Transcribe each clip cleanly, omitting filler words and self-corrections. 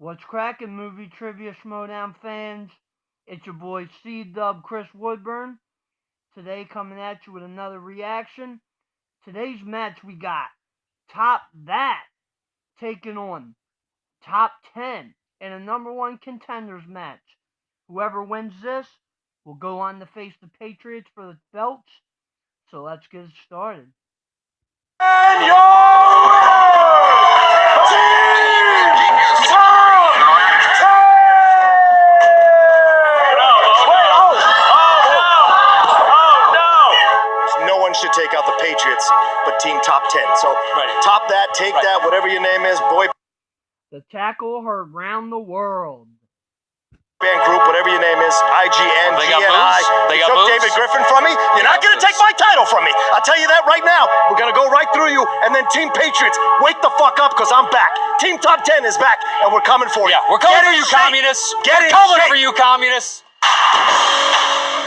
What's cracking, movie trivia Schmoedown fans? It's your boy C-Dub Chris Woodburn. Today coming at you with another reaction. Today's match we got Top That taking on Top 10 in a number one Contenders match. Whoever wins this will go on to face the Patriots for the belts. So let's get it started. And your No one should take out the Patriots, but Team Top 10. So top that, take that, whatever your name is, boy The tackle heard round the world. band group, whatever your name is, IGN, GNI. You took David Griffin from me. You're not going to take my title from me. I'll tell you that right now. We're going to go right through you. And then Team Patriots, wake the fuck up because I'm back. Team Top 10 is back, and we're coming for you. Yeah, we're coming for you, communists. We're coming for you, communists.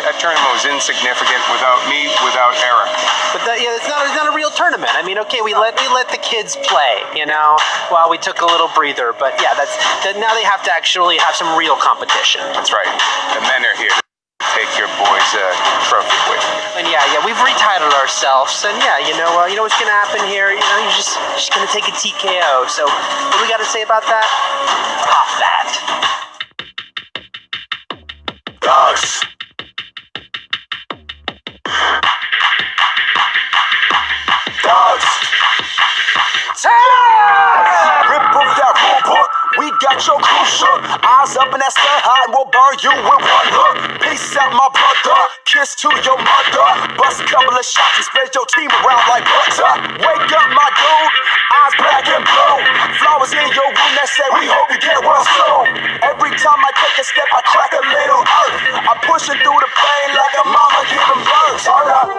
That tournament was insignificant without me, without Eric. But it's not a real tournament. I mean, okay, we let the kids play, while we took a little breather. But yeah, now they have to actually have some real competition. That's right. The men are here to take your boys' trophy with you. And yeah, we've retitled ourselves. And yeah, you know what's gonna happen here. You're just gonna take a TKO. So what do we got to say about that? Top that. Dogs. Rip up that rule book, we got your crew shook. Eyes up in that sky high, we'll burn you with one hook. Peace out, my brother, kiss to your mother. Bust a couple of shots and spread your team around like butter. Wake up, my dude, eyes black and blue. Flowers in your room that say we hope you get well soon. Every time I take a step, I crack a little earth. I'm pushing through the pain like a mama giving birth. Hold up.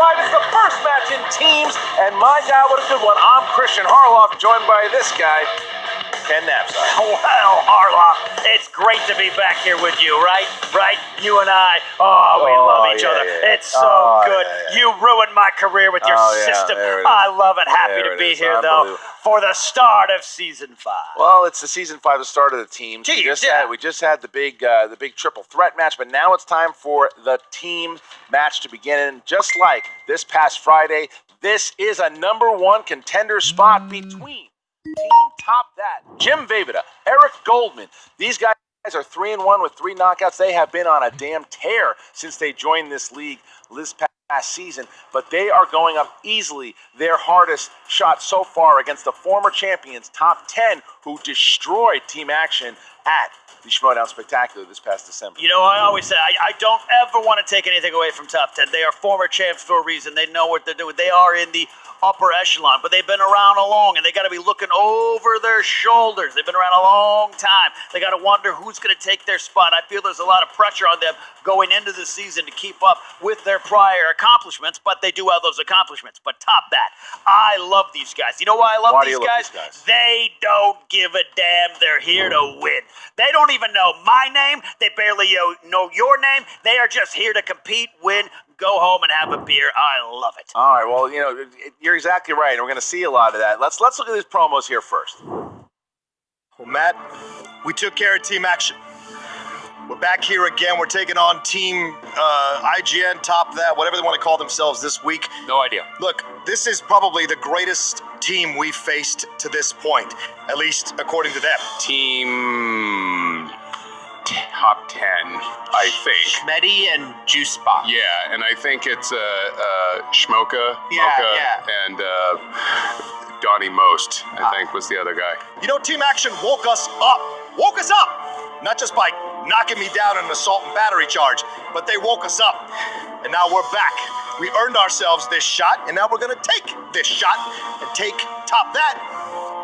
It's the first match in teams, and my God, what a good one. I'm Christian Harloff, joined by this guy, Ken Knapsack. Well, Harloff, it's great to be back here with you, right? Right? You and I, we love each other. Yeah. It's so good. Yeah. You ruined my career with your system. I love it. Happy to be here, though, for the start of Season 5. Well, it's the Season 5, the start of the teams. We just had the big triple threat match, but now it's time for the team match to begin. And just like this past Friday, this is a number one contender spot between Team Top That, Jim Vejvoda, Eric Goldman. These guys are 3-1 with 3 knockouts. They have been on a damn tear since they joined this league this past season, but they are going up easily their hardest shot so far against the former champions, Top 10, who destroyed Team Action at the Schmoedown Spectacular this past December. You know, I always say, I don't ever want to take anything away from Top 10. They are former champs for a reason. They know what they're doing. They are in the upper echelon, but they've been around a long, and they got to be looking over their shoulders. They've been around a long time. They got to wonder who's going to take their spot. I feel there's a lot of pressure on them going into the season to keep up with their prior accomplishments, but they do have those accomplishments. But Top That, I love these guys. You know why I love these guys? They don't give a damn. They're here to win. They don't even know my name. They barely know your name. They are just here to compete, win, go home and have a beer. I love it. All right, well, you're exactly right, and we're going to see a lot of that. Let's look at these promos here first. Well, Matt, we took care of Team Action. We're back here again. We're taking on Team IGN, Top That, whatever they want to call themselves this week. No idea. Look, this is probably the greatest team we've faced to this point, at least according to them. Team top 10, I think. Schmeddy and Juice Box. Yeah, and I think it's Schmoka, and Donnie Most, I think, was the other guy. You know, Team Action woke us up. Woke us up! Not just by knocking me down in an assault and battery charge, but they woke us up. And now we're back. We earned ourselves this shot, and now we're gonna take this shot and take Top That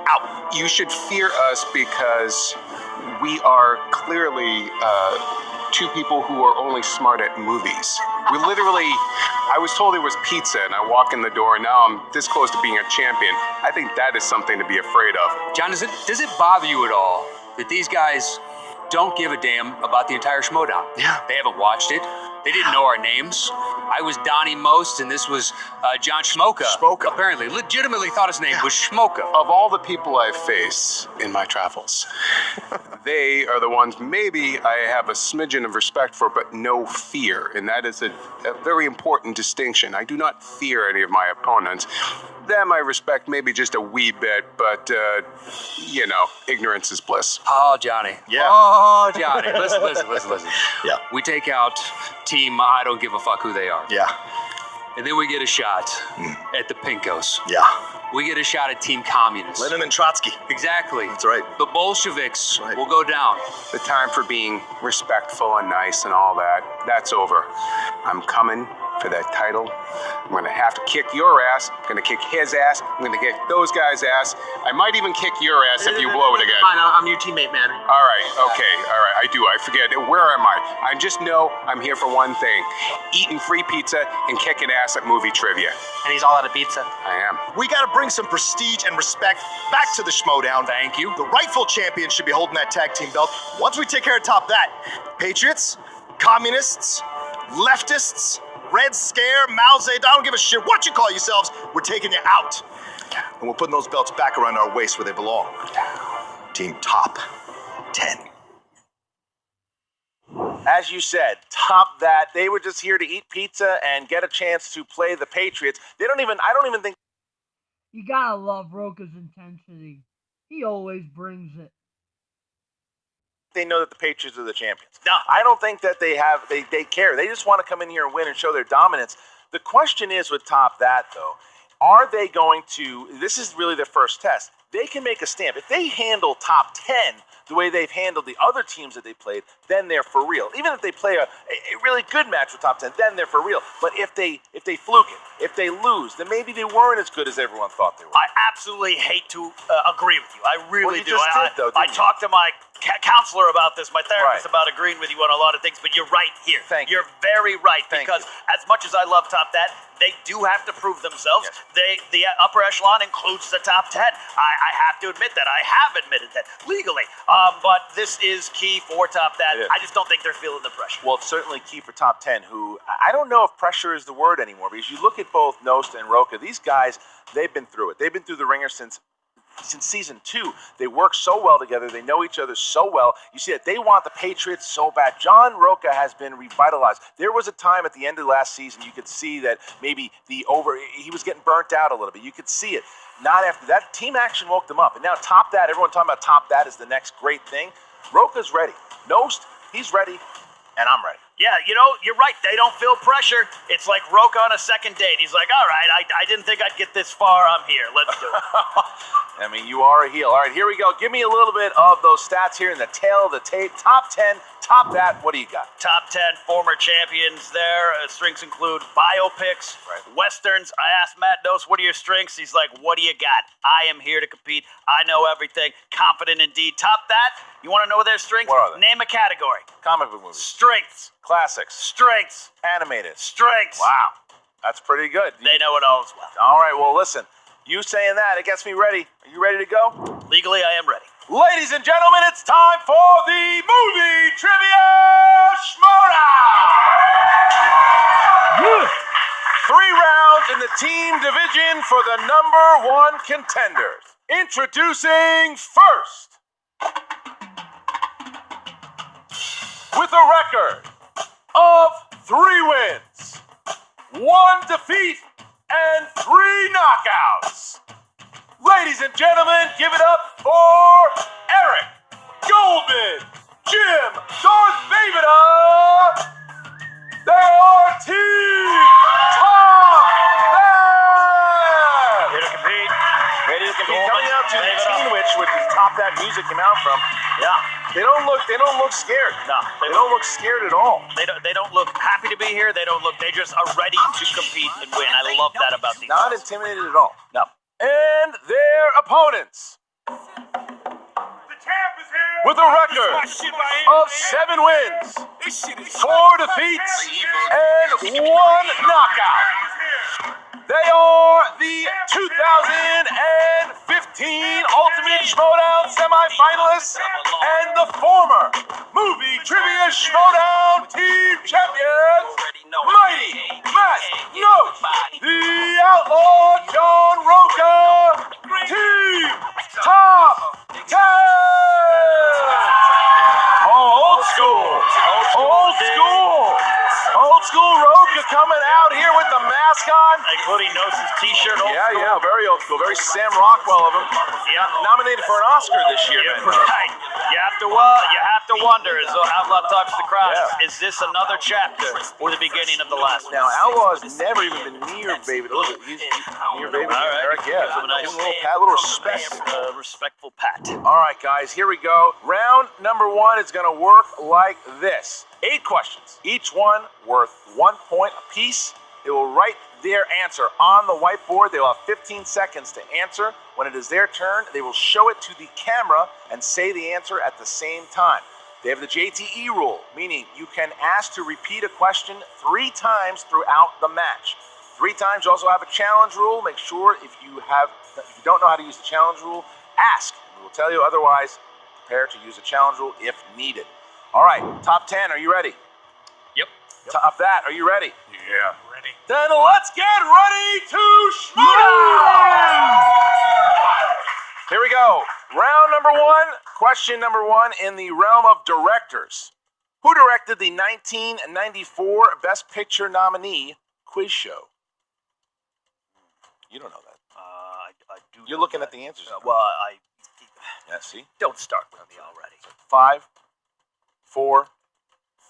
out. You should fear us because we are clearly two people who are only smart at movies. We literally, I was told it was pizza, and I walk in the door, and now I'm this close to being a champion. I think that is something to be afraid of. John, does it bother you at all that these guys don't give a damn about the entire Schmoedown? Yeah. They haven't watched it. They didn't know our names. I was Donnie Most, and this was John Schmoka. Schmoka. Apparently, legitimately thought his name was Schmoka. Of all the people I face in my travels, they are the ones maybe I have a smidgen of respect for, but no fear. And that is a very important distinction. I do not fear any of my opponents. Them I respect maybe just a wee bit, but, ignorance is bliss. Oh, Johnny. Yeah. Oh, Johnny. Listen. Yeah. We take out team I don't give a fuck who they are. Yeah. And then we get a shot at the Pinkos. Yeah. We get a shot at Team Communists. Lenin and Trotsky. Exactly. That's right. The Bolsheviks Right. will go down. The time for being respectful and nice and all that, that's over. I'm coming for that title. I'm gonna have to kick your ass. I'm gonna kick his ass. I'm gonna kick those guys' ass. I might even kick your ass if you blow it again. Fine, I'm your teammate, man. All right, okay, all right, I forget. Where am I? I just know I'm here for one thing. Eating free pizza and kicking ass at movie trivia. And he's all out of pizza. I am. We gotta bring some prestige and respect back to the Schmoedown. Thank you. The rightful champion should be holding that tag team belt. Once we take care of Top That, Patriots, Communists, Leftists, Red Scare, Mao Zedong, I don't give a shit what you call yourselves, we're taking you out. And we're putting those belts back around our waist where they belong. Team Top 10. As you said, Top That. They were just here to eat pizza and get a chance to play the Patriots. I don't even think You gotta love Roka's intensity. He always brings it. they know that the Patriots are the champions. No. I don't think that they care. They just want to come in here and win and show their dominance. The question is with Top That, though, are they going to, this is really their first test. They can make a stamp. If they handle Top 10 the way they've handled the other teams that they played, then they're for real. Even if they play a really good match with Top 10, then they're for real. But if they fluke it, if they lose, then maybe they weren't as good as everyone thought they were. I absolutely hate to agree with you. I really do. Just did, though, I didn't you? talked to my counselor about this, my therapist, Right. about agreeing with you on a lot of things, but you're right here. Thank you. You're very right, Thank because you. as much as I love Top That, they do have to prove themselves. Yes. The upper echelon includes the top 10. I have to admit that. I have admitted that legally. But this is key for Top That. It is. I just don't think they're feeling the pressure. Well, it's certainly key for Top 10, who I don't know if pressure is the word anymore, because you look at both Nost and Roka, these guys, they've been through it. They've been through the ringer since season 2. They work so well together. They know each other so well. You see that they want the Patriots so bad. John Roka has been revitalized. There was a time at the end of last season you could see that maybe he was getting burnt out a little bit. You could see it. Not after that. Team Action woke them up. And now Top That, everyone talking about Top That is the next great thing. Roka's ready. Nost, he's ready. And I'm ready. Yeah, you're right. They don't feel pressure. It's like Roka on a second date. He's like, all right, I didn't think I'd get this far. I'm here. Let's do it. I mean, you are a heel. All right, here we go. Give me a little bit of those stats here in the tail of the tape. Top 10, Top That. What do you got? Top 10 former champions there. Strengths include biopics, westerns. I asked Matt Dose, what are your strengths? He's like, what do you got? I am here to compete. I know everything. Confident indeed. Top That. You want to know their strengths? What are they? Name a category. Comic book movies. Strengths. Classics. Strengths. Animated. Strengths. Wow. That's pretty good. They know it all as well. All right, well, listen. You saying that, it gets me ready. Are you ready to go? Legally, I am ready. Ladies and gentlemen, it's time for the Movie Trivia Schmoedown! 3 rounds in the team division for the number 1 contenders. Introducing first, with a record of 3 wins, 1 defeat, and 3 knockouts. Ladies and gentlemen, give it up for Eric Goldman Jim, Darth Vader. They are Team Top That. Here to compete. Ready to compete. Coming out to the Teen Witch, which is Top That Music came out from. Yeah. They don't look scared. No, They don't look scared at all. They don't look happy to be here. They just are ready to compete and win. I love that about these Not guys. intimidated at all. No. And their opponents, with a record of 7 wins, 4 defeats, and 1 knockout. They are the 2015 Ultimate Schmoedown semifinalists and the former Movie Trivia Schmoedown Team Champions, Mighty Matt Notes, the Outlaw John Roca, Team Top 10! Old school. Old school Roca coming out here with the mask on. Including Gnosis t-shirt. Yeah, very old school. Very Sam Rockwell of him. Yeah. Nominated for an Oscar this year, man. Right. You have to wonder, as Outlaw talks to the crowd, is this another chapter or the beginning of the last one? Now, Outlaw's never even been near Baby. He's near Baby. All right. Eric, yeah. Give him a nice Give him a little pat, a little respect. Respectful pat. All right, guys, here we go. Round number 1 is going to work like this. 8 questions, each one worth 1 point apiece. They will write their answer on the whiteboard. They will have 15 seconds to answer. When it is their turn, they will show it to the camera and say the answer at the same time. They have the JTE rule, meaning you can ask to repeat a question 3 times throughout the match. 3 times. You also have a challenge rule. Make sure if you don't know how to use the challenge rule, ask. We will tell you. Otherwise, prepare to use the challenge rule if needed. All right, top 10, are you ready? Yep. Top that, are you ready? Yeah. Ready. Then let's get ready to Schmoedown! Here we go. Round number 1, question number 1 in the realm of directors. Who directed the 1994 Best Picture nominee quiz show? You don't know that. I do. You're looking at the answers. Yeah, see? Don't start with me already. 5, 4,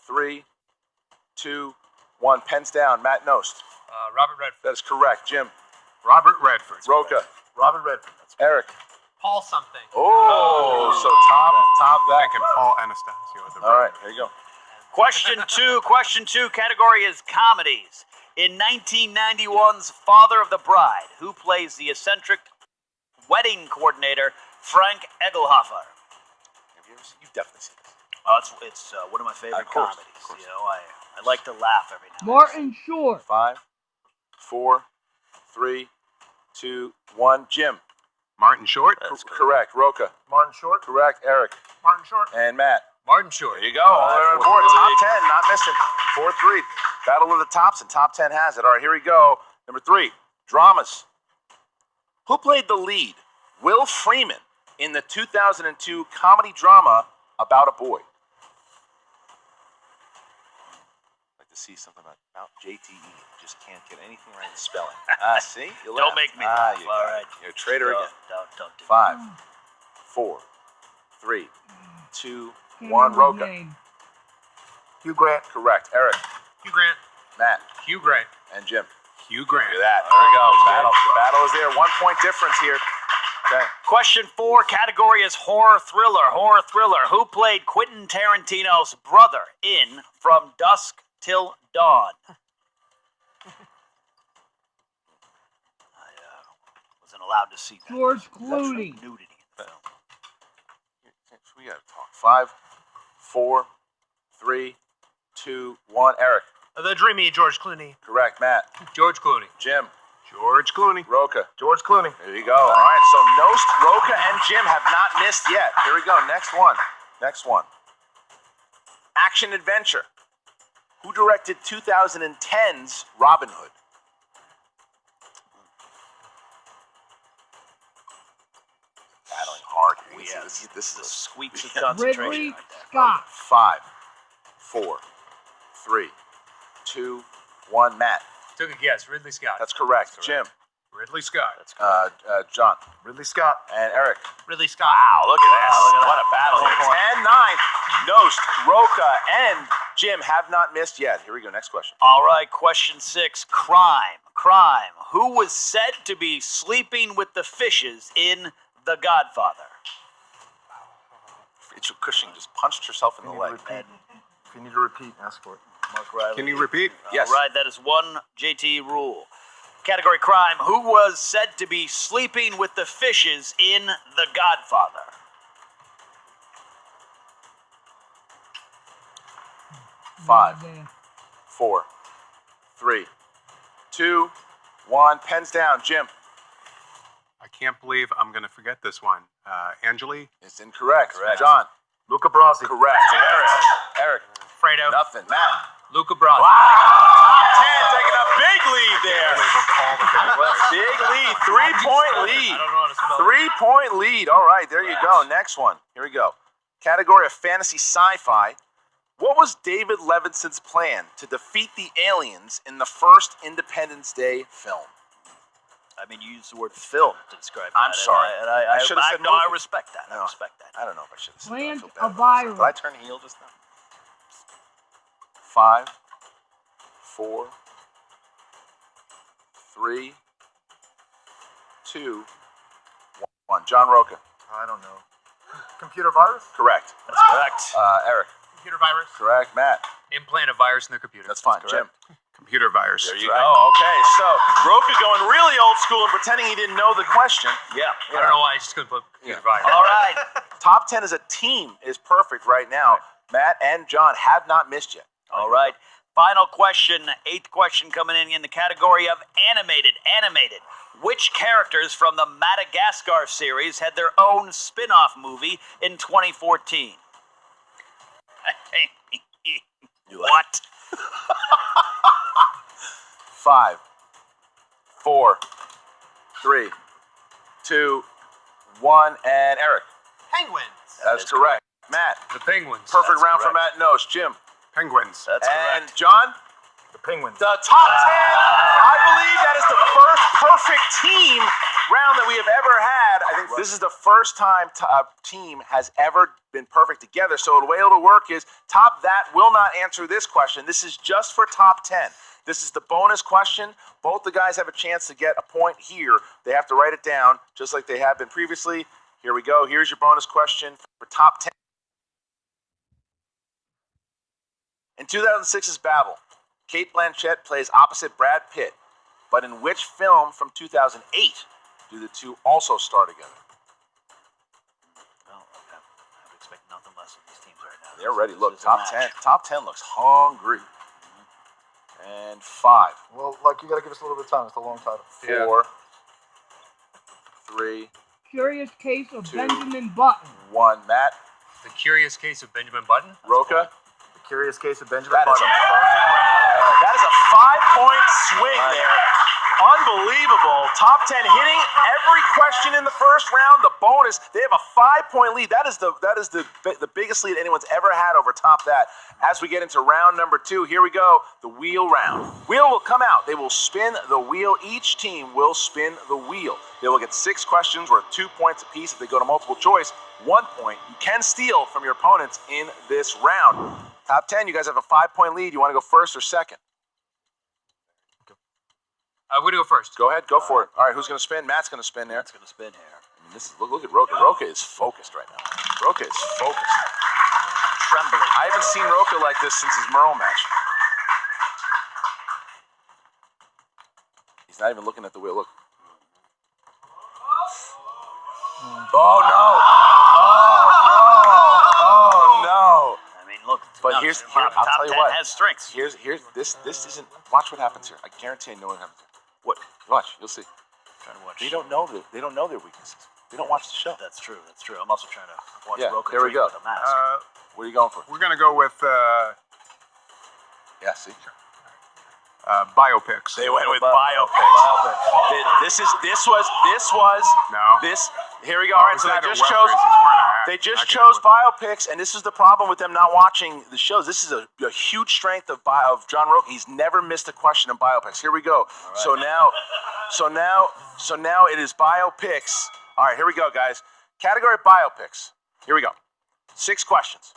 3, 2, 1. Pens down. Matt Nost. Robert Redford. That is correct. Jim. Robert Redford. Roca. Robert Redford. Eric. Paul something. Oh, so top that. Thinking Paul Anastasio. All right, here you go. Question two. Category is comedies. In 1991's Father of the Bride, who plays the eccentric wedding coordinator Frank Egelhofer? Have you ever seen? You've definitely seen this. It's one of my favorite Of course, comedies. of course. You know, I like to laugh every now and then. Martin Short. 5, 4, 3, 2, 1. Jim. Martin Short. Correct. Roca. Martin Short. Correct. Eric. Martin Short. And Matt. Martin Short. There you go. All right, on board. Top 10, not missing. 4-3. Battle of the tops, and top 10 has it. All right, here we go. Number 3, dramas. Who played the lead? Will Freeman in the 2002 comedy drama About a Boy. I'd like to see something about JTE. Just can't get anything right in spelling. See? You Don't laugh. make me laugh. You All got it. right. You're a traitor again. Don't do 5, 4, 3, 2, 1. Roca. Hugh Grant. Correct. Eric. Hugh Grant. Matt. Hugh Grant. And Jim. Hugh Grant. Look at that. There we go. The battle is there. 1 point difference here. Okay. Question 4, category is horror thriller. Horror thriller. Who played Quentin Tarantino's brother in From Dusk Till Dawn? I wasn't allowed to see that. George That's Clooney. nudity in the film. We gotta talk. 5, 4, 3, 2, 1. Eric. The dreamy George Clooney. Correct. Matt. George Clooney. Jim. George Clooney. Roca. George Clooney. There you go. All right. So Nost, Roca, and Jim have not missed yet. Here we go. Next one. Action adventure. Who directed 2010's Robin Hood? Battling hard here. Yes. This The is squeaks of Ridley concentration. right there. Scott. 5, 4, 3, 2, 1. Matt. Took a guess. Ridley Scott. That's correct. Jim. Ridley Scott. John. Ridley Scott. And Eric. Ridley Scott. Wow, look at this. Wow, look at What a battle. 10-9. Nost, Roca, and Jim have not missed yet. Here we go. Next question. All right, question 6. Crime. Who was said to be sleeping with the fishes in The Godfather? Rachel Cushing just punched herself in the leg. If you need to repeat, ask for it. Mark Riley. Can you repeat? Yes. All right, that is one JT rule. Category crime. Who was said to be sleeping with the fishes in The Godfather? Five, 4, 3, 2, 1. Pens down. Jim. I can't believe I'm going to forget this one. Angeli? It's incorrect. John. Luca Brasi. Correct. Eric. Fredo. Nothing. Matt. Luca Brasi. Wow. 10 taking a big lead there. Big lead. 3-point lead. I don't know how to spell 3-point lead. All right, there you go. Next one. Here we go. Category of fantasy sci-fi. What was David Levinson's plan to defeat the aliens in the first Independence Day film? I mean, you used the word film to describe I'm that. sorry. And I should have said no, I movie. respect that. I respect that. I don't know if I should have said that. I Plant feel bad a about myself. virus. Did I turn heel just now? 5, 4, 3, 2, 1. John Roca. I don't know. Computer virus? Correct. That's correct. Eric. Computer virus. Correct. Matt. Implant a virus in the computer. That's fine. Jim. Computer virus. There you go. Okay, so Roca going really old school and pretending he didn't know the question. Yeah. I don't know why I just couldn't put computer virus. All right. Top 10 as a team is perfect right now. Matt and John have not missed yet. All right. Final question, 8th question coming in the category of animated. Which characters from the Madagascar series had their own spin-off movie in 2014? What? 5, 4, 3, 2, 1, and Eric. Penguins. That's correct. Matt. The Penguins. Perfect That's round for correct. Matt Nost. Jim. Penguins. That's And correct. John. The Penguins. The top 10. I believe that is the first perfect team round that we have ever had. I think this is the first time a team has ever been perfect together. So the way it'll work is top that will not answer this question. This is just for top 10. This is the bonus question. Both the guys have a chance to get a point here. They have to write it down just like they have been previously. Here we go. Here's your bonus question for top 10. In 2006's Babel, Cate Blanchett plays opposite Brad Pitt. But in which film from 2008 do the two also star together? Well, I would expect nothing less from these teams right now. They're ready. This Look, is a top match. 10. Top 10 looks hungry. And 5, Well, like, you gotta give us a little bit of time. It's a long title. 4, 3, Curious Case of 2, Benjamin Button. 1. Matt. The Curious Case of Benjamin Button. Roca. The Curious Case of Benjamin That is Button. a perfect round. That is a 5-point swing there. Unbelievable. Top 10 hitting every question in the first round. The bonus, they have a 5-point lead. That is the biggest lead anyone's ever had over top that. As we get into round number 2, here we go. The wheel round. Wheel will come out. They will spin the wheel. Each team will spin the wheel. They will get 6 questions worth 2 points apiece. If they go to multiple choice, 1 point. You can steal from your opponents in this round. Top 10, you guys have a 5-point lead. You want to go first or second? I'm going to go first. Go ahead, go for it. All right, who's going to spin? Matt's going to spin there. It's going to spin here. I mean, look at Roca. Roca is focused right now. Roca is focused. Trembling. I haven't seen Roca like this since his Merle match. He's not even looking at the wheel. Look. Oh no! Oh no! I mean, look. But no, here, top I'll tell you 10 what. has strengths. Here's this isn't. Watch what happens here. I guarantee you know what happens. What? Watch. You'll see. Trying to watch. They don't know their weaknesses. They don't watch the show. That's true. I'm also trying to watch Yeah, Roca there we drink go. with a mask. What are you going for? We're going to go with Yeah. See. biopics. They went with biopics. This was. No. This. Here we go. All right. So they just chose. They just chose biopics, and this is the problem with them not watching the shows. This is a huge strength of John Roque. He's never missed a question in biopics. Here we go. Right. So now it is biopics. All right, here we go, guys. Category biopics. Here we go. 6 questions.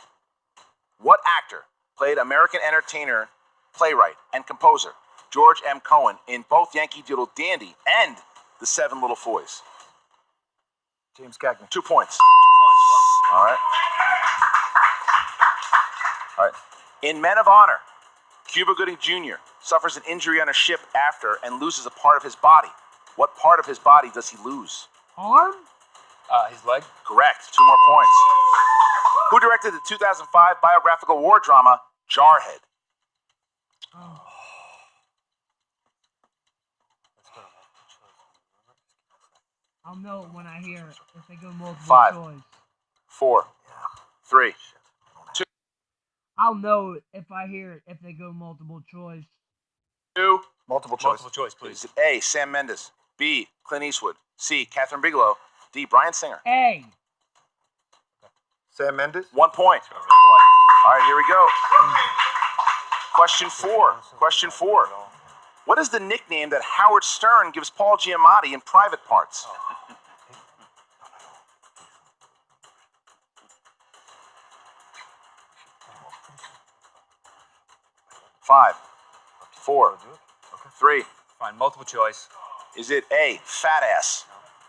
What actor played American entertainer, playwright, and composer George M. Cohan in both Yankee Doodle Dandy and The Seven Little Foys? James Cagney. 2 points. All right. All right. In Men of Honor, Cuba Gooding Jr. suffers an injury on a ship after and loses a part of his body. What part of his body does he lose? Arm? His leg. Correct. 2 more points. Who directed the 2005 biographical war drama Jarhead? Oh. I'll know it when I hear it. If they go multiple 5, choice. 4, 3, 2. I'll know it if I hear it. If they go multiple choice. 2. Multiple choice. Multiple choice, please. Is it A, Sam Mendes, B, Clint Eastwood, C, Catherine Bigelow, D, Bryan Singer? A. Sam Mendes. 1 point. All right, here we go. Question 4. Question 4. What is the nickname that Howard Stern gives Paul Giamatti in Private Parts? 5, 4, 3. Fine, multiple choice. Is it A, fat ass,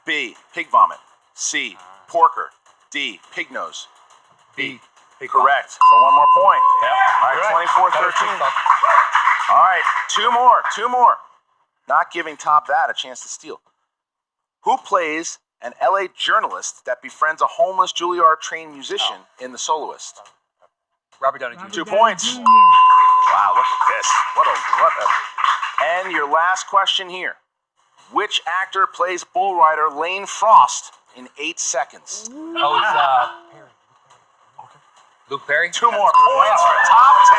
B, pig vomit, C, porker, D, pig nose? B. Correct. For 1 more point. Yeah. All right, 24-13. All right, 2 more. Not giving Top That a chance to steal. Who plays an LA journalist that befriends a homeless Juilliard-trained musician in The Soloist? Robert Downey Jr. 2 points. Jr. Wow, look at this. What a. And your last question here. Which actor plays bull rider Lane Frost in 8 seconds? Oh, it's Luke Perry. 2 more points for Top 10.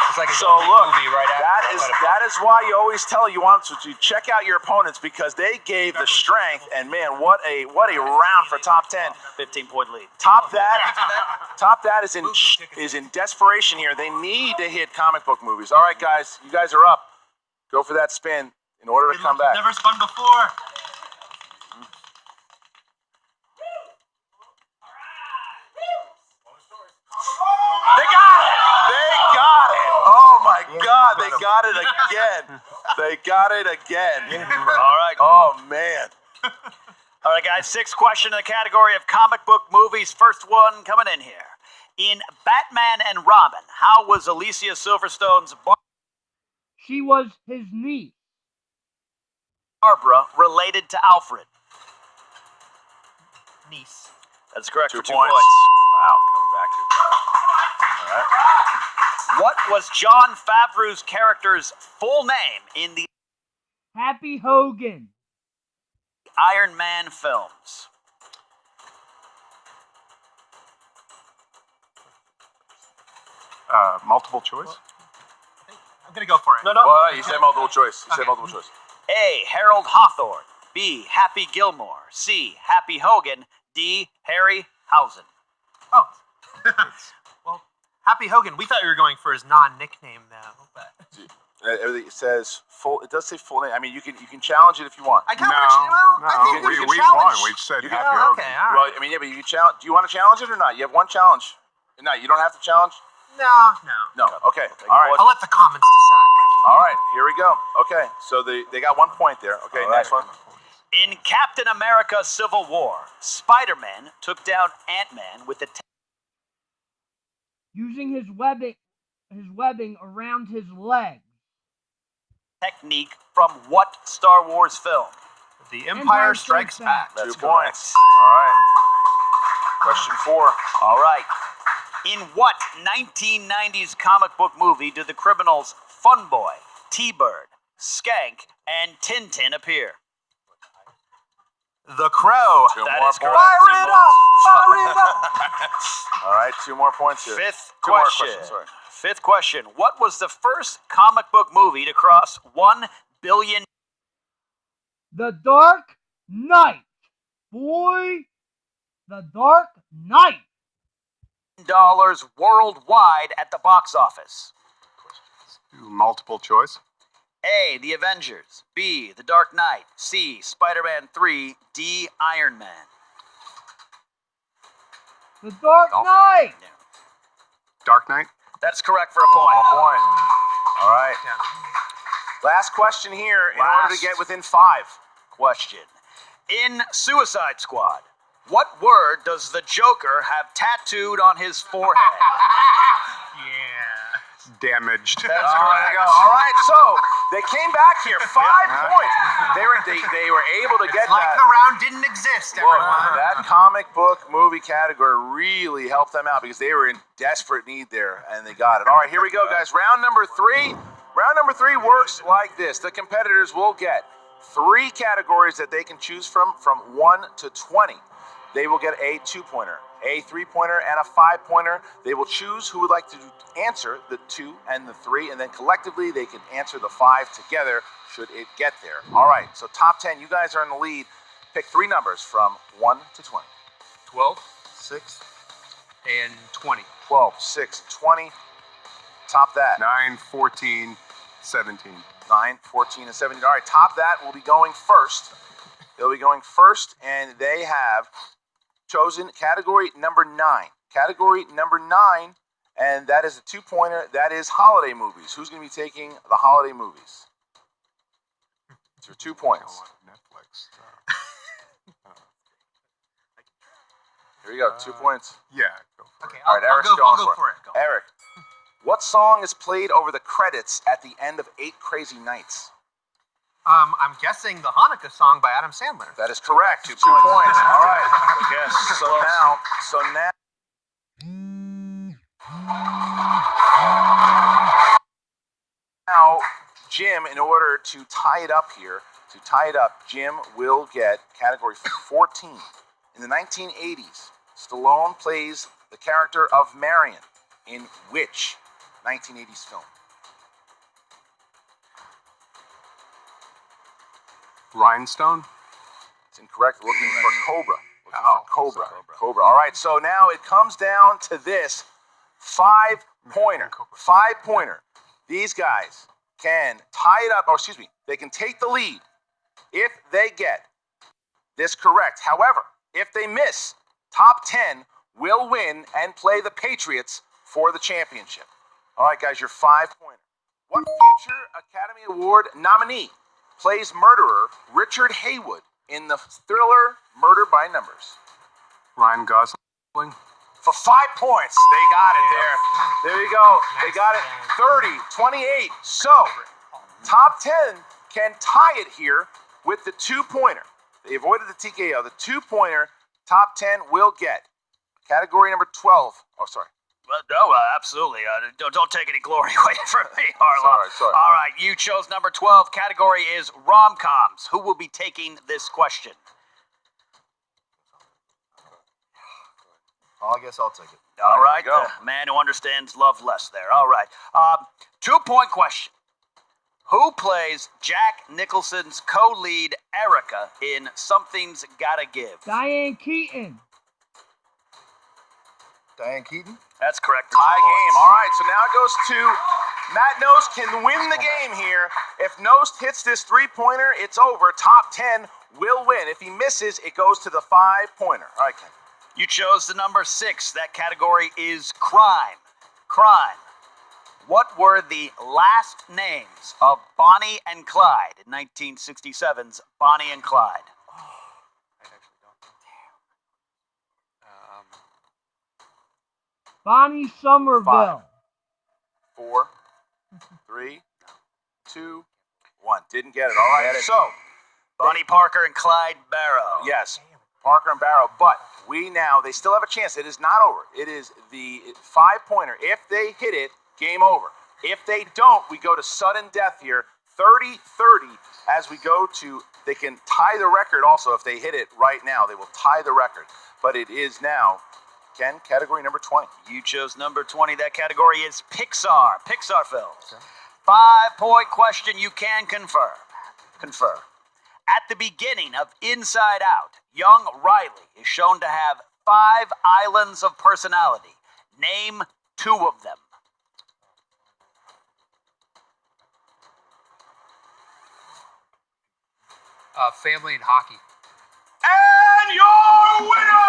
It's like a So zombie look, movie right after that is why you always tell you want to check out your opponents, because they gave the strength, and man, what a round for Top 10. 15-point lead. Top that is in desperation here. They need to hit comic book movies. All right, guys, you guys are up. Go for that spin in order to come back. Never spun before. They got it! They got it! Oh my God, they got it again. They got it again. All right. Oh man. All right, guys. 6th question in the category of comic book movies. First one coming in here. In Batman and Robin, how was Alicia Silverstone's She was his niece. Barbara related to Alfred? Niece. That's correct. 2 for 2 points. points. Wow, coming back to. All right. What was John Favreau's character's full name in the Happy Hogan. Iron Man films? Multiple choice. I'm gonna go for it. No. Well, you said multiple choice. You said multiple choice. A. Harold Hawthorne. B. Happy Gilmore. C. Happy Hogan. D. Harryhausen. Oh. Well, Happy Hogan. We thought you were going for his non-nickname, though. But It says full. It does say full name. I mean, you can challenge it if you want. I kind of I think we we challenge. won. We've said You Happy can- Hogan. Okay, all right. Well, I mean, yeah, but you can challenge. Do you want to challenge it or not? You have 1 challenge. No, you don't have to challenge. No. No. Okay. All right. I'll let the comments decide. All right. Here we go. Okay. So they got 1 point there. Okay. Next one. In Captain America Civil War, Spider-Man took down Ant-Man with the Using his webbing around his leg. technique from what Star Wars film? The Empire Strikes Back. That's 2 2 points. points. All right. Question 4. All right. In what 1990s comic book movie do the criminals Fun Boy, T-Bird, Skank, and Tintin appear? The Crow. 2 That more is points. correct. Fire it up! Fire it up! All right. 2 more points here. 5th 2 more question. questions. Sorry. 5th question. What was the first comic book movie to cross 1 billion? The Dark Knight. Boy. The Dark Knight. Dollars worldwide at the box office. Multiple choice. A. The Avengers. B. The Dark Knight. C. Spider-Man 3. D. Iron Man. The Dark Knight. Dark Knight. That's correct for a point. All right. Last question here in order to get within 5. Question. In Suicide Squad, what word does the Joker have tattooed on his forehead? Damaged. That's correct. All right, so they came back here 5 points. They were able to get Like that. the round didn't exist, Well, everyone. that comic book movie category really helped them out because they were in desperate need there, and they got it. All right, here we go, guys. Round number 3. Round number 3 works like this. The competitors will get 3 categories that they can choose from 1 to 20. They will get a 2-pointer, a 3-pointer, and a 5-pointer. They will choose who would like to answer the 2 and the 3, and then collectively they can answer the 5 together should it get there. All right, so top 10, you guys are in the lead. Pick 3 numbers from 1 to 20. 12, 6, and 20. 12, 6, 20. Top that. 9, 14, 17. 9, 14, and 17. All right, top that will be going first. They'll be going first, and they have chosen category number 9. Category number 9, and that is a 2-pointer. That is holiday movies. Who's going to be taking the holiday movies? It's for 2 points. Netflix. Here we go, 2 points. Yeah. Go for Okay, it. All right, Eric's I'll going go for it. Eric, what song is played over the credits at the end of 8 Crazy Nights? I'm guessing the Hanukkah song by Adam Sandler. That is correct. 2 points. All right. Yes. So now. Now, Jim, in order to tie it up here, Jim will get category 14. In the 1980s, Stallone plays the character of Marion in which 1980s film? Rhinestone. It's incorrect. Looking for Cobra. Cobra. All right, so now it comes down to this 5-pointer. 5-pointer. These guys can tie it up, they can take the lead if they get this correct. However, if they miss, top 10 will win and play the Patriots for the championship. All right, guys, your 5-pointer. What future Academy Award nominee plays murderer Richard Haywood in the thriller Murder by Numbers? Ryan Gosling. For 5 points. They got it there. There you go. They got it. 30, 28. So, top 10 can tie it here with the 2-pointer. They avoided the TKO. The 2-pointer, top 10 will get. Category number 12. Oh, sorry. No, absolutely. Don't take any glory away from me, Harlow. Sorry. All right, you chose number 12. Category is rom-coms. Who will be taking this question? I guess I'll take it. All right, go. the man who understands love less there. All right. 2-point question. Who plays Jack Nicholson's co-lead Erica in Something's Gotta Give? Diane Keaton. Diane Keaton? That's correct. Tie game. All right, so now it goes to Matt Nost can win the game here. If Nost hits this 3-pointer, it's over. Top 10 will win. If he misses, it goes to the 5-pointer. All right, Ken. You chose the number 6. That category is crime. Crime. What were the last names of Bonnie and Clyde in 1967's Bonnie and Clyde? Bonnie Somerville. 4, 3, 2, 1. Didn't get it. All right. So, Bonnie Parker and Clyde Barrow. yes, Parker and Barrow. But they still have a chance. It is not over. It is the 5-pointer. If they hit it, game over. If they don't, we go to sudden death here. 30-30 as we go to, they can tie the record also. If they hit it right now, they will tie the record. But it is now, Ken, category number 20. You chose number 20. That category is Pixar. Pixar films. 5-point question. You can confirm. At the beginning of Inside Out, young Riley is shown to have 5 islands of personality. Name 2 of them. Family and hockey. And your winner!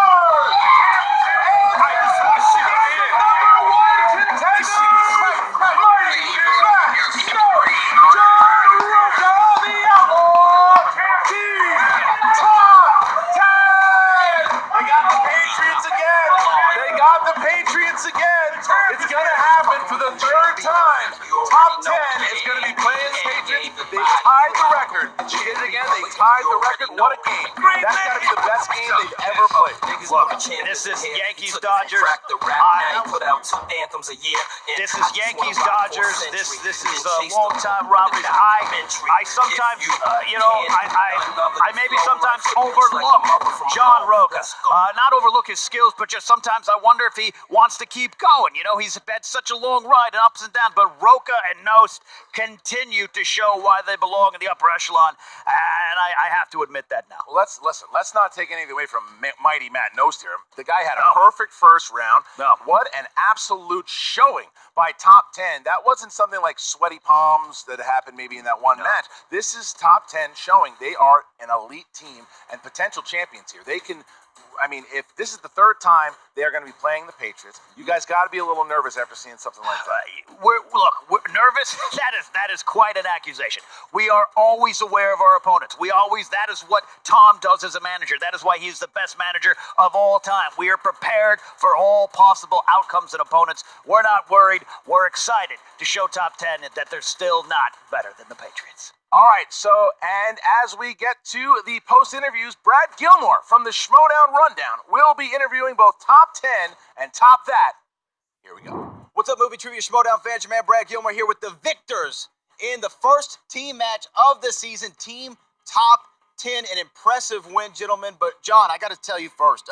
Patriots again. It's going to happen for the 3rd time. Top 10 is going to be playing the Patriots. They tied the record. They did it again. They tied the record. What a game. That's got to be the best game they've ever played. Look, this is Yankees Dodgers. This is Yankees Dodgers. This is long-time rivalry. I sometimes, I maybe sometimes overlook John Roca. Not overlook his skills, but just sometimes I wonder if he wants to keep going. He's had such a long ride and ups and downs, but Roca and Nost continue to show why they belong in the upper echelon, and I have to admit that now. Well, let's not take anything away from mighty Matt Nost here. The guy had a perfect first round. No. What an absolute showing by top 10. That wasn't something like sweaty palms that happened maybe in that one match. This is top 10 showing they are an elite team and potential champions here. They can, if this is the 3rd time they are going to be playing the Patriots, you guys got to be a little nervous after seeing something like that. We're nervous. That is quite an accusation. We are always aware of our opponents. That is what Tom does as a manager. That is why he's the best manager of all time. We are prepared for all possible outcomes and opponents. We're not worried. We're excited to show top 10 that they're still not better than the Patriots. All right, and as we get to the post-interviews, Brad Gilmore from the Schmoedown Rundown will be interviewing both Top 10 and Top That. Here we go. What's up, Movie Trivia Schmoedown fans? Your man Brad Gilmore here with the victors in the first team match of the season, Team Top 10. An impressive win, gentlemen. But, John, I got to tell you first,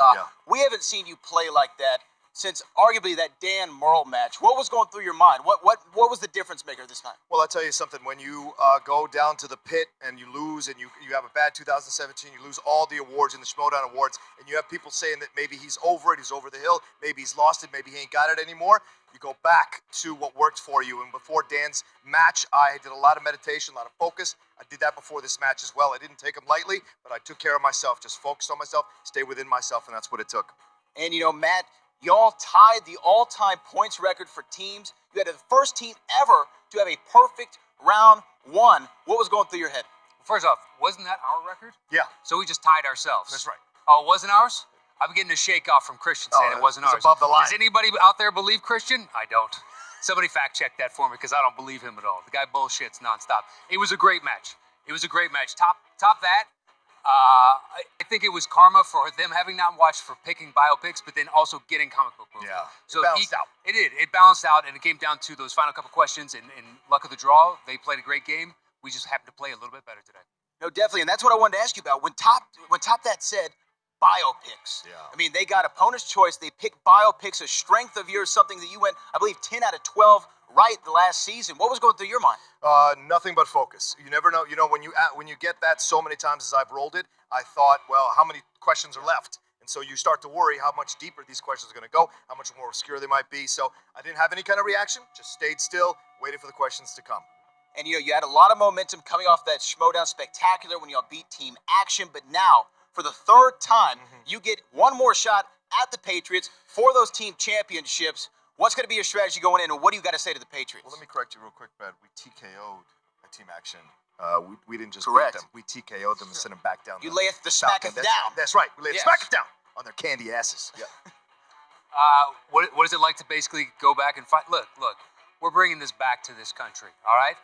we haven't seen you play like that since arguably that Dan Merle match. What was going through your mind? What was the difference maker this time? Well, I'll tell you something. When you go down to the pit and you lose and you have a bad 2017, you lose all the awards in the Schmoedown Awards, and you have people saying that maybe he's over it, he's over the hill, maybe he's lost it, maybe he ain't got it anymore. You go back to what worked for you. And before Dan's match, I did a lot of meditation, a lot of focus. I did that before this match as well. I didn't take them lightly, but I took care of myself, just focused on myself, stay within myself, and that's what it took. And, Matt, y'all tied the all-time points record for teams. You had the first team ever to have a perfect round 1. What was going through your head? First off, wasn't that our record? Yeah. So we just tied ourselves. That's right. Oh, it wasn't ours? I'm getting a shake off from Christian saying it wasn't ours. It's above the line. Does anybody out there believe Christian? I don't. Somebody fact check that for me because I don't believe him at all. The guy bullshits nonstop. It was a great match. Top that. I think it was karma for them having not watched for picking biopics, but then also getting comic book movies. Yeah. So it balanced out. It did. It balanced out, and it came down to those final couple questions. And luck of the draw, they played a great game. We just happened to play a little bit better today. No, definitely, and that's what I wanted to ask you about. When Top That said biopics, they got opponent's choice. They picked biopics, a strength of yours, something that you went, I believe, 10 out of 12 right the last season. What was going through your mind? Nothing but focus. You never know. When you get that so many times as I've rolled it, I thought, well, how many questions are left? And so you start to worry how much deeper these questions are going to go, how much more obscure they might be. So I didn't have any kind of reaction, just stayed still, waited for the questions to come. And you had a lot of momentum coming off that Schmoedown Spectacular when y'all beat Team Action, but now, for the 3rd time, you get one more shot at the Patriots for those team championships. What's going to be your strategy going in, and what do you got to say to the Patriots? Well, let me correct you real quick, Brad. We TKO'd a Team Action. We didn't just Correct. beat them. We TKO'd them and sent them back down. You layeth the smacketh down. That's right. We layeth the smacketh down on their candy asses. Yeah. What is it like to basically go back and fight? Look, we're bringing this back to this country, all right?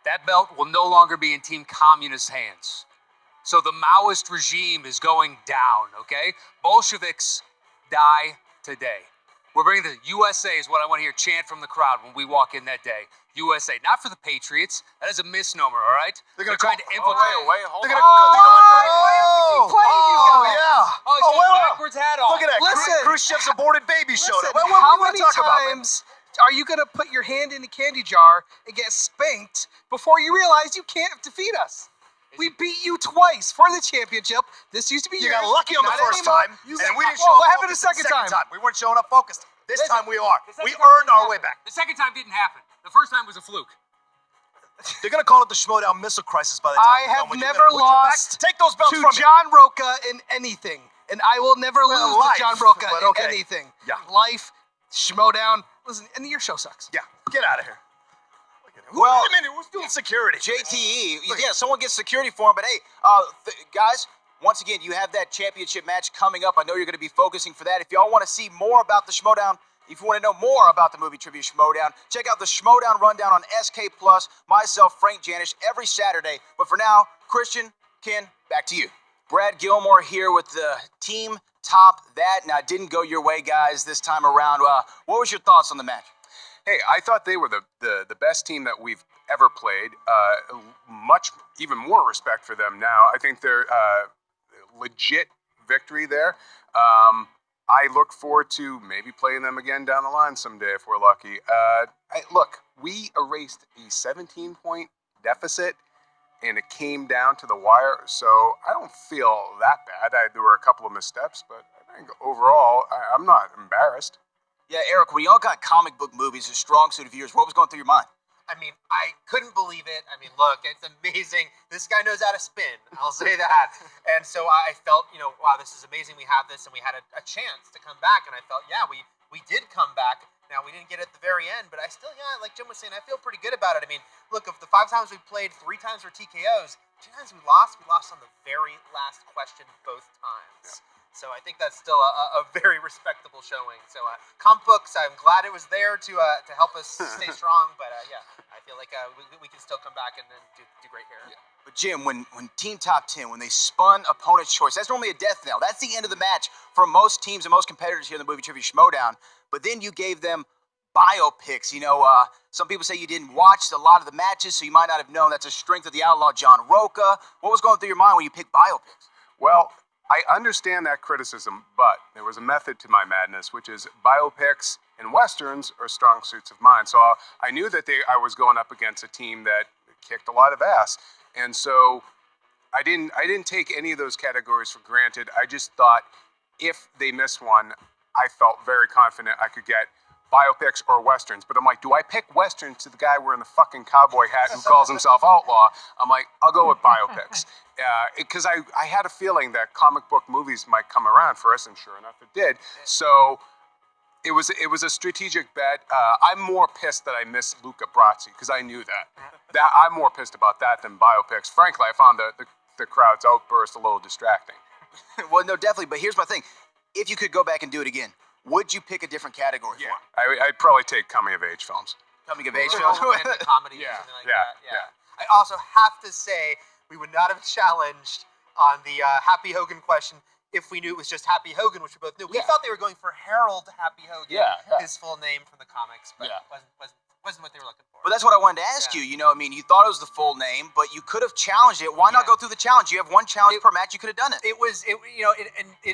That belt will no longer be in Team Communist hands. So the Maoist regime is going down, okay? Bolsheviks die today. We're bringing the USA is what I want to hear chant from the crowd when we walk in that day. USA, not for the Patriots. That is a misnomer, all right? They're trying to infiltrate. Hold on. Backwards hat on. Look at that. Listen. Khrushchev's aborted baby showed up. Listen, What how we many talk about, man? times are you going to put your hand in the candy jar and get spanked before you realize you can't defeat us? We beat you twice for the championship. This used to be You yours. got lucky on the Not first anymore. time, and we didn't show Well, up what happened the focused second time? We weren't showing up focused. This Listen, time we are. the second We time earned didn't our way happen. back. The second time didn't happen. The first time was a fluke. They're gonna call it the Schmoedown missile crisis by the time I we're done have with. You're never gonna put your back- lost Take those belts to from me. John Roca in anything, and I will never Well, lose life, to John Roca but in okay. anything. Yeah. Life, Schmoedown. Listen, and your show sucks. Yeah, get out of here. Well, wait a minute, who's doing security? JTE, yeah, someone ggets security for him, but hey, guys, once again, you have that championship match coming up. I know you're going to be focusing for that. If y'all want to see more about the Schmoedown, if you want to know more about the movie trivia Schmoedown, check out the Schmoedown Rundown on SK Plus, myself, Frank Janish, every Saturday. But for now, Christian, Ken, back to you. Brad Gilmore here with the team top that. Now, it didn't go your way, guys, this time around. What was your thoughts on the match? Hey, I thought they were the best team that we've ever played. Even more respect for them now. I think they're legit victory there. I look forward to maybe playing them again down the line someday if we're lucky. Look, we erased a 17-point deficit, and it came down to the wire, so I don't feel that bad. There were a couple of missteps, but I think overall, I'm not embarrassed. Yeah, Eric, when y'all got comic book movies, a strong suit of yours, what was going through your mind? I mean, I couldn't believe it. I mean, look, it's amazing. This guy knows how to spin. I'll say that. And so I felt, wow, this is amazing. We have this, and we had a chance to come back. And I felt, yeah, we did come back. Now, we didn't get it at the very end, but I still, like Jim was saying, I feel pretty good about it. I mean, look, of the 5 times we played, 3 times were TKOs. 2 times we lost on the very last question both times. Yeah. So I think that's still a very respectable showing. So comic books, I'm glad it was there to help us stay strong. But yeah, I feel like we can still come back and then do great here. Yeah. But Jim, when Team Top 10, when they spun opponent's choice, that's normally a death knell. That's the end of the match for most teams and most competitors here in the movie trivia Schmoedown. But then you gave them biopics. Some people say you didn't watch a lot of the matches, so you might not have known that's a strength of the outlaw John Roca. What was going through your mind when you picked biopics? Well, I understand that criticism, but there was a method to my madness, which is biopics and westerns are strong suits of mine. So I knew that I was going up against a team that kicked a lot of ass, and so I didn't take any of those categories for granted. I just thought if they missed one, I felt very confident I could get biopics or westerns. But I'm like, do I pick westerns to the guy wearing the fucking cowboy hat who calls himself Outlaw? I'm like, I'll go with biopics. Because I had a feeling that comic book movies might come around for us, and sure enough, it did. So it was a strategic bet. I'm more pissed that I missed Luca Brasi, because I knew that. I'm more pissed about that than biopics. Frankly, I found the crowd's outburst a little distracting. Well, no, definitely. But here's my thing. If you could go back and do it again, would you pick a different category for it? I'd probably take coming-of-age films. Coming-of-age films? Romantic comedy or something like that. Yeah. I also have to say, we would not have challenged on the Happy Hogan question if we knew it was just Happy Hogan, which we both knew. We thought they were going for Harold Happy Hogan, his full name from the comics, but wasn't what they were looking for. But that's what I wanted to ask you. You thought it was the full name, but you could have challenged it. Why not go through the challenge? You have one challenge per match. You could have done it. It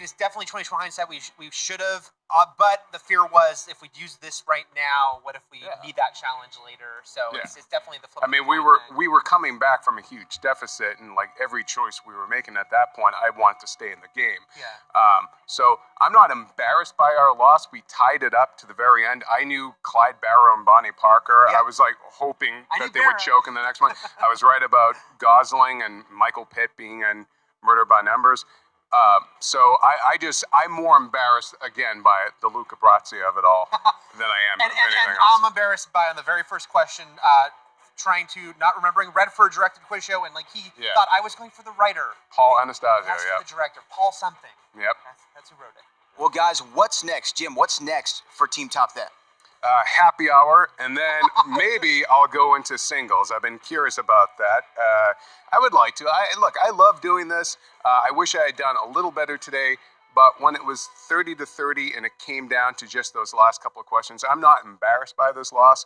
is definitely 2020 hindsight. We should have. But the fear was, if we use this right now, what if we need that challenge later? So it's definitely the flip. I mean, we were coming back from a huge deficit, and like every choice we were making at that point, I wanted to stay in the game. Yeah. So I'm not embarrassed by our loss. We tied it up to the very end. I knew Clyde Barrow and Bonnie Parker. I was like hoping that they would choke in the next one. I was right about Gosling and Michael Pitt being in Murder by Numbers. So I'm more embarrassed again by the Luca Brasi of it all than I am anything else. I'm embarrassed by on the very first question, trying to not remembering Redford directed quiz show, and he thought I was going for the writer. Paul Anastasio, That's for the director, Paul something. Yep. That's who wrote it. Well, guys, what's next? Jim, what's next for Team Top That? Happy hour, and then maybe I'll go into singles. I've been curious about that. I would like to. I love doing this. I wish I had done a little better today, but when it was 30-30 and it came down to just those last couple of questions, I'm not embarrassed by this loss.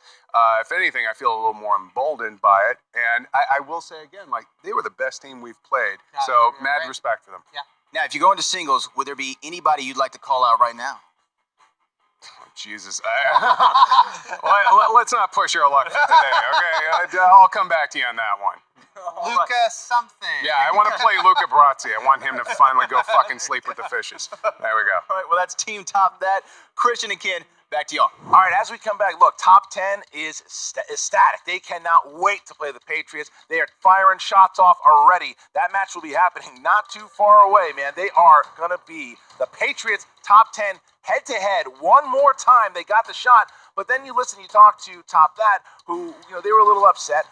If anything, I feel a little more emboldened by it. And I will say again, they were the best team we've played. So mad respect for them. Yeah. Now, if you go into singles, would there be anybody you'd like to call out right now? Oh, Jesus. Let's not push our luck for today, okay? I'll come back to you on that one. Luca something. Yeah, I want to play Luca Brazzi. I want him to finally go fucking sleep with the fishes. There we go. All right, well, that's Team Top That. Christian and Ken, back to y'all. All right, as we come back, look, top 10 is ecstatic. They cannot wait to play the Patriots. They are firing shots off already. That match will be happening not too far away, man. They are going to be the Patriots top 10 head-to-head one more time. They got the shot, but then you listen, you talk to Top That, who, they were a little upset.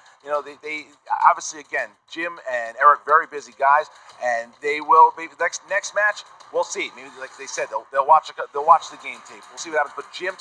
They obviously, again, Jim and Eric, very busy guys, and they will be next match. We'll see. Maybe, like they said, they'll watch the game tape. We'll see what happens. But Jim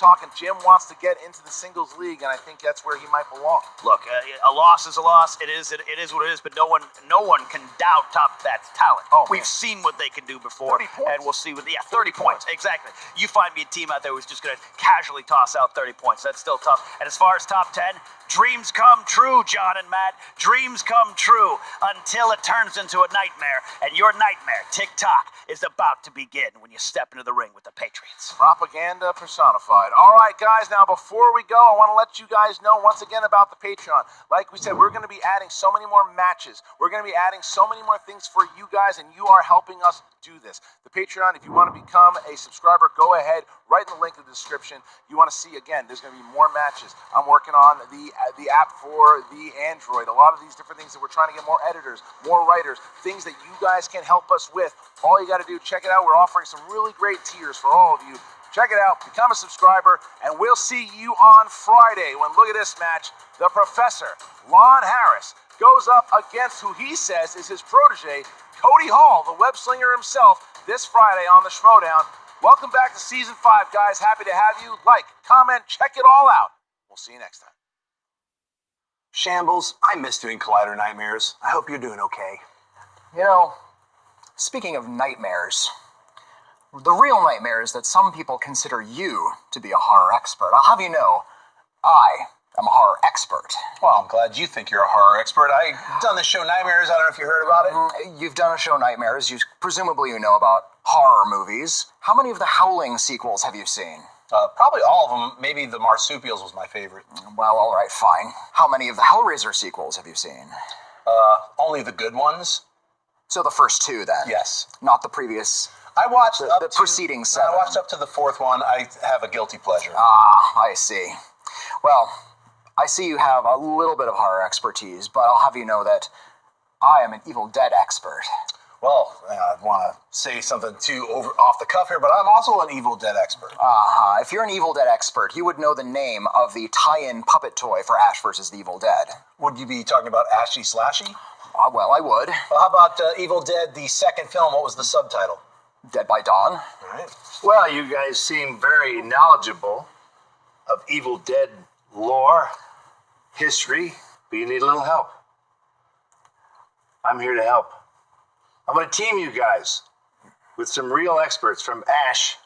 wants to get into the singles league, and I think that's where he might belong. Look, a loss is a loss. It is what it is. But no one can doubt Top That's talent. We've seen what they can do before, 30 points. and we'll see 30 points exactly. You find me a team out there who's just going to casually toss out 30 points. That's still tough. And as far as top 10. Dreams come true, John and Matt. Dreams come true until it turns into a nightmare. And your nightmare, tick-tock, is about to begin when you step into the ring with the Patriots. Propaganda personified. All right, guys, now before we go, I want to let you guys know once again about the Patreon. Like we said, we're going to be adding so many more matches. We're going to be adding so many more things for you guys, and you are helping us do this. The Patreon, if you want to become a subscriber, go ahead, right in the link in the description. You want to see, again, there's going to be more matches. I'm working on the app for the Android, a lot of these different things that we're trying to get more editors, more writers, things that you guys can help us with. All you got to do, check it out. We're offering some really great tiers for all of you. Check it out, become a subscriber, and we'll see you on Friday when, look at this match, the Professor, Lon Harris, goes up against who he says is his protege, Cody Hall, the web slinger himself, this Friday on the Schmoedown. Welcome back to Season 5, guys. Happy to have you. Like, comment, check it all out. We'll see you next time. Shambles, I miss doing Collider Nightmares. I hope you're doing okay. Speaking of nightmares, the real nightmare is that some people consider you to be a horror expert. I'll have you know, I am a horror expert. Well, I'm glad you think you're a horror expert. I've done the show Nightmares. I don't know if you heard about it. You've done a show Nightmares. Presumably you know about horror movies. How many of the Howling sequels have you seen? Probably all of them. Maybe the Marsupials was my favorite. Well, all right, fine. How many of the Hellraiser sequels have you seen? Only the good ones. So the first two, then? Yes. Not the previous... I watched the preceding 7. I watched up to the 4th one. I have a guilty pleasure. Ah, I see. Well, I see you have a little bit of horror expertise, but I'll have you know that I am an Evil Dead expert. Well, I want to say something off the cuff here, but I'm also an Evil Dead expert. If you're an Evil Dead expert, you would know the name of the tie-in puppet toy for Ash vs. the Evil Dead. Would you be talking about Ashy Slashy? Well, I would. Well, how about Evil Dead, the second film? What was the subtitle? Dead by Dawn. All right. Well, you guys seem very knowledgeable of Evil Dead lore, history, but you need a little help. I'm here to help. I'm going to team you guys with some real experts from Ash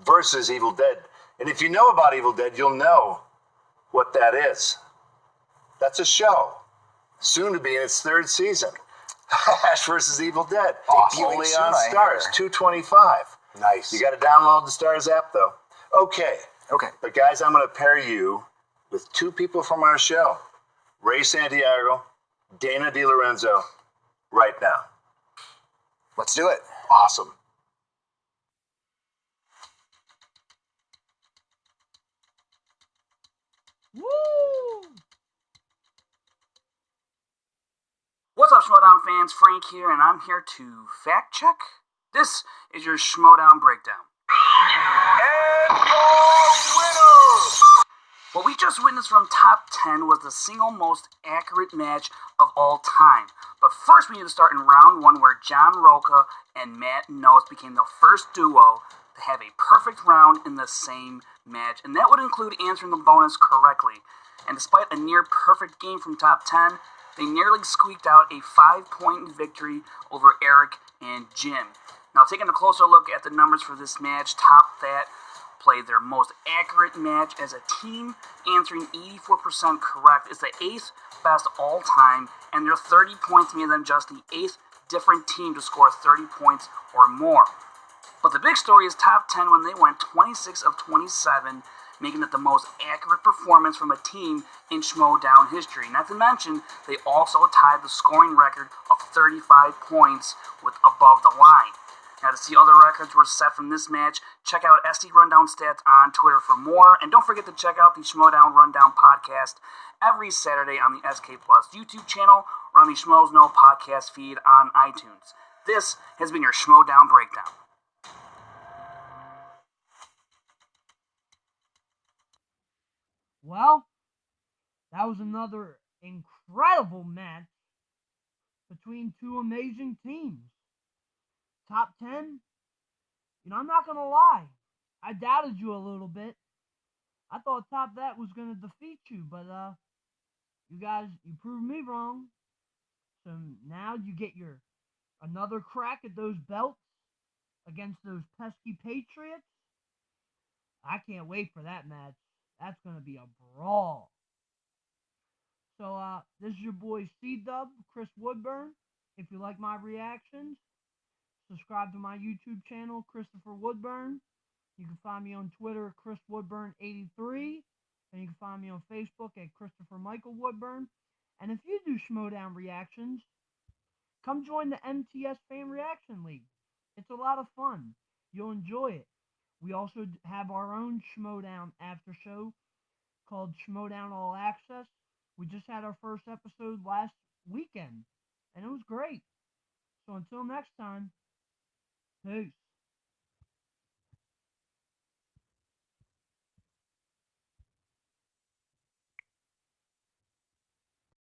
versus Evil Dead. And if you know about Evil Dead, you'll know what that is. That's a show, soon to be in its 3rd season. Ash versus Evil Dead. Awesome. Only on Stars, $2.25. Nice. You got to download the Stars app, though. Okay. But guys, I'm going to pair you with 2 people from our show. Ray Santiago, Dana DiLorenzo, right now. Let's do it. Awesome. Woo! What's up, Schmoedown fans? Frank here, and I'm here to fact check. This is your Schmoedown breakdown. And your winner! What we just witnessed from Top 10 was the single most accurate match of all time. But first we need to start in round 1, where John Roca and Matt Nose became the first duo to have a perfect round in the same match. And that would include answering the bonus correctly. And despite a near perfect game from Top 10, they nearly squeaked out a 5-point victory over Eric and Jim. Now, taking a closer look at the numbers for this match, Top That played their most accurate match as a team, answering 84% correct. It's the 8th best all time, and their 30 points made them just the 8th different team to score 30 points or more. But the big story is Top 10 when they went 26 of 27, making it the most accurate performance from a team in Schmoedown history. Not to mention, they also tied the scoring record of 35 points with Above the Line. Now, to see other records were set from this match, check out SD Rundown Stats on Twitter for more. And don't forget to check out the Schmoedown Rundown podcast every Saturday on the SK Plus YouTube channel or on the Schmoes Know podcast feed on iTunes. This has been your Schmoedown Breakdown. Well, that was another incredible match between two amazing teams. Top 10, I'm not going to lie. I doubted you a little bit. I thought Top That was going to defeat you, but you guys, you proved me wrong. So now you get your another crack at those belts against those pesky Patriots. I can't wait for that match. That's going to be a brawl. So this is your boy C-Dub, Chris Woodburn. If you like my reactions, subscribe to my YouTube channel, Christopher Woodburn. You can find me on Twitter, ChrisWoodburn83. And you can find me on Facebook at Christopher Michael Woodburn. And if you do Schmoedown reactions, come join the MTS Fan Reaction League. It's a lot of fun. You'll enjoy it. We also have our own Schmoedown after show called Schmoedown All Access. We just had our first episode last weekend, and it was great. So until next time, peace.